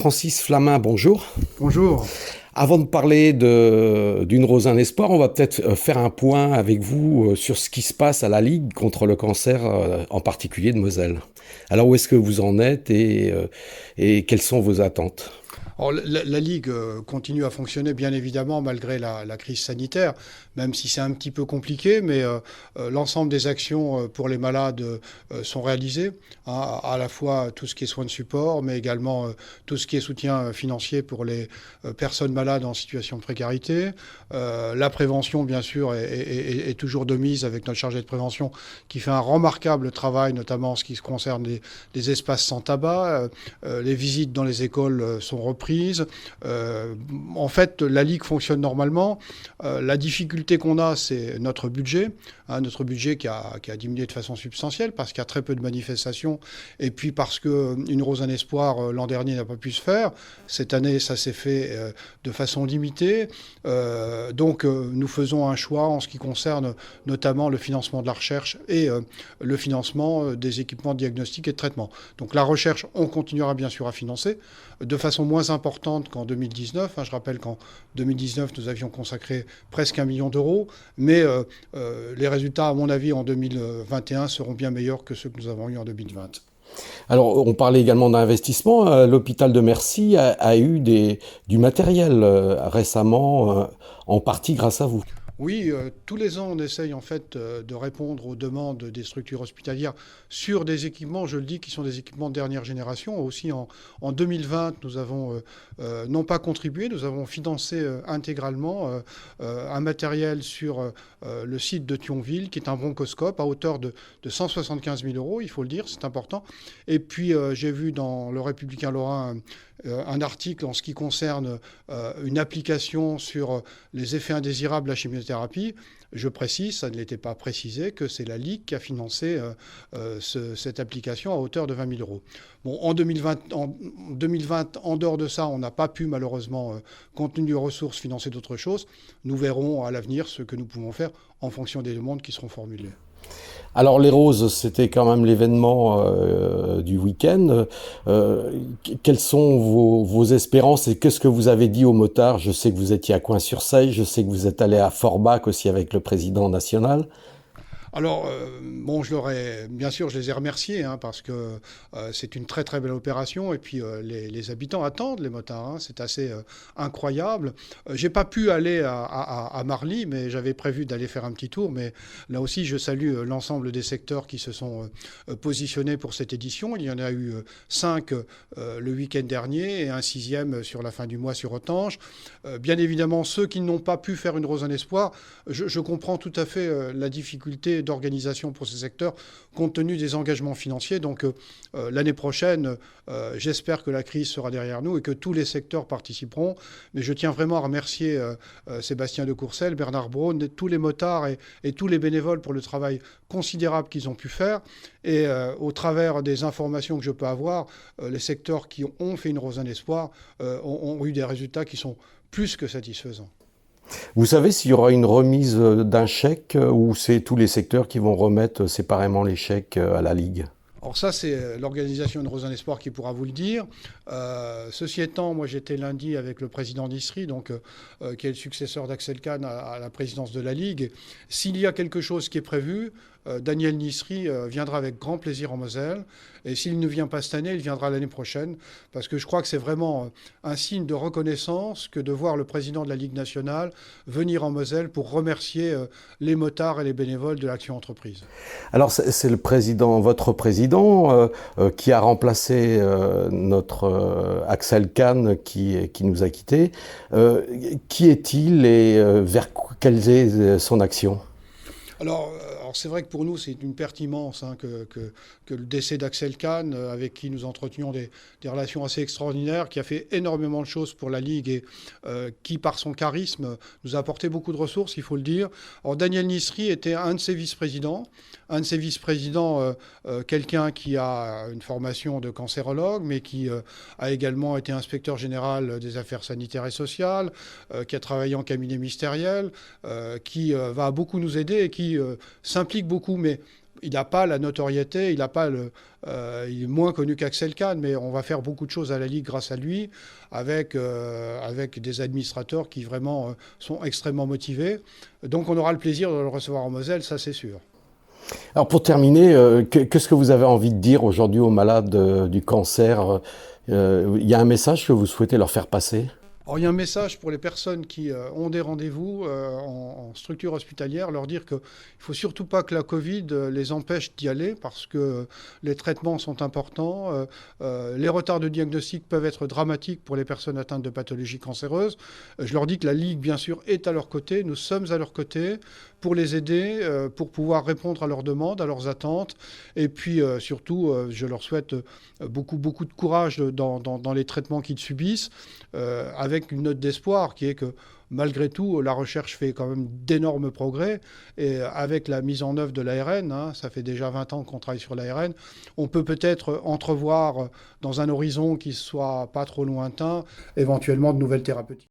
Francis Flamin, bonjour. Bonjour. Avant de parler d'une rose un espoir, on va peut-être faire un point avec vous sur ce qui se passe à la Ligue contre le cancer, en particulier de Moselle. Alors où est-ce que vous en êtes et quelles sont vos attentes ? Alors, la Ligue continue à fonctionner, bien évidemment, malgré la crise sanitaire, même si c'est un petit peu compliqué, mais l'ensemble des actions pour les malades sont réalisées, hein, à la fois tout ce qui est soins de support, mais également tout ce qui est soutien financier pour les personnes malades en situation de précarité. La prévention, bien sûr, est toujours de mise avec notre chargé de prévention qui fait un remarquable travail, notamment en ce qui concerne les espaces sans tabac. Les visites dans les écoles sont reprises. En fait, la Ligue fonctionne normalement. La difficulté qu'on a, c'est notre budget. Notre budget qui a diminué de façon substantielle parce qu'il y a très peu de manifestations et puis parce qu'une Rose un espoir l'an dernier n'a pas pu se faire. Cette année, ça s'est fait de façon limitée. Donc, nous faisons un choix en ce qui concerne notamment le financement de la recherche et le financement des équipements de diagnostic et de traitement. Donc, la recherche, on continuera bien sûr à financer de façon moins importante qu'en 2019. Je rappelle qu'en 2019, nous avions consacré presque 1 million d'euros, mais les résultats, à mon avis, en 2021 seront bien meilleurs que ceux que nous avons eus en 2020. Alors, on parlait également d'investissement. L'hôpital de Mercy a eu du matériel récemment, en partie grâce à vous. Oui, tous les ans, on essaye en fait de répondre aux demandes des structures hospitalières sur des équipements, je le dis, qui sont des équipements de dernière génération. Aussi, en 2020, nous avons non pas contribué, nous avons financé intégralement un matériel sur le site de Thionville, qui est un bronchoscope à hauteur de 175 000 euros, il faut le dire, c'est important. Et puis, j'ai vu dans Le Républicain Lorrain un article en ce qui concerne une application sur les effets indésirables de la chimiothérapie. Je précise, ça ne l'était pas précisé, que c'est la Ligue qui a financé cette application à hauteur de 20 000 euros. Bon, en 2020, en dehors de ça, on n'a pas pu malheureusement, compte tenu des ressources, financer d'autres choses. Nous verrons à l'avenir ce que nous pouvons faire en fonction des demandes qui seront formulées. Alors les roses, c'était quand même l'événement du week-end. Quelles sont vos espérances et qu'est-ce que vous avez dit aux motards ? Je sais que vous étiez à Coin-sur-Seille, je sais que vous êtes allé à Forbach aussi avec le président national. Alors, bon, bien sûr, je les ai remerciés parce que c'est une très très belle opération et puis les habitants attendent les motards. C'est assez incroyable. J'ai pas pu aller à Marly, mais j'avais prévu d'aller faire un petit tour. Mais là aussi, je salue l'ensemble des secteurs qui se sont positionnés pour cette édition. Il y en a eu 5 le week-end dernier et un 6e sur la fin du mois sur Autange. Bien évidemment, ceux qui n'ont pas pu faire une Rose un espoir, je comprends tout à fait la difficulté d'organisation pour ces secteurs compte tenu des engagements financiers. Donc l'année prochaine, j'espère que la crise sera derrière nous et que tous les secteurs participeront. Mais je tiens vraiment à remercier Sébastien de Courcelles, Bernard Braun, tous les motards et tous les bénévoles pour le travail considérable qu'ils ont pu faire. Et au travers des informations que je peux avoir, les secteurs qui ont fait une Rose un espoir ont eu des résultats qui sont plus que satisfaisants. Vous savez s'il y aura une remise d'un chèque ou c'est tous les secteurs qui vont remettre séparément les chèques à la Ligue ? Alors ça, c'est l'organisation de Rose un espoir qui pourra vous le dire. Ceci étant, moi j'étais lundi avec le président d'Istrie, qui est le successeur d'Axel Kahn à la présidence de la Ligue. S'il y a quelque chose qui est prévu, Daniel Nisri viendra avec grand plaisir en Moselle. Et s'il ne vient pas cette année, il viendra l'année prochaine. Parce que je crois que c'est vraiment un signe de reconnaissance que de voir le président de la Ligue nationale venir en Moselle pour remercier les motards et les bénévoles de l'Action Entreprise. Alors c'est votre président, qui a remplacé notre Axel Kahn qui nous a quittés. Qui est-il et vers quelle est son action ? Alors, c'est vrai que pour nous, c'est une perte immense que le décès d'Axel Kahn, avec qui nous entretenions des relations assez extraordinaires, qui a fait énormément de choses pour la Ligue et qui, par son charisme, nous a apporté beaucoup de ressources, il faut le dire. Alors, Daniel Nisri était un de ses vice-présidents. Quelqu'un qui a une formation de cancérologue, mais qui a également été inspecteur général des affaires sanitaires et sociales, qui a travaillé en cabinet ministériel, qui va beaucoup nous aider et qui s'implique beaucoup. Mais il n'a pas la notoriété, il est moins connu qu'Axel Kahn, mais on va faire beaucoup de choses à la Ligue grâce à lui, avec des administrateurs qui vraiment sont extrêmement motivés. Donc on aura le plaisir de le recevoir en Moselle, ça c'est sûr. Alors pour terminer, qu'est-ce que vous avez envie de dire aujourd'hui aux malades du cancer? Il y a un message que vous souhaitez leur faire passer? Alors, il y a un message pour les personnes qui ont des rendez-vous en structure hospitalière, leur dire qu'il ne faut surtout pas que la Covid les empêche d'y aller parce que les traitements sont importants. Les retards de diagnostic peuvent être dramatiques pour les personnes atteintes de pathologies cancéreuses. Je leur dis que la Ligue, bien sûr, est à leur côté. Nous sommes à leur côté pour les aider, pour pouvoir répondre à leurs demandes, à leurs attentes. Et puis, surtout, je leur souhaite beaucoup de courage dans les traitements qu'ils subissent, avec une note d'espoir qui est que malgré tout, la recherche fait quand même d'énormes progrès. Et avec la mise en œuvre de l'ARN, ça fait déjà 20 ans qu'on travaille sur l'ARN, on peut peut-être entrevoir dans un horizon qui ne soit pas trop lointain, éventuellement de nouvelles thérapeutiques.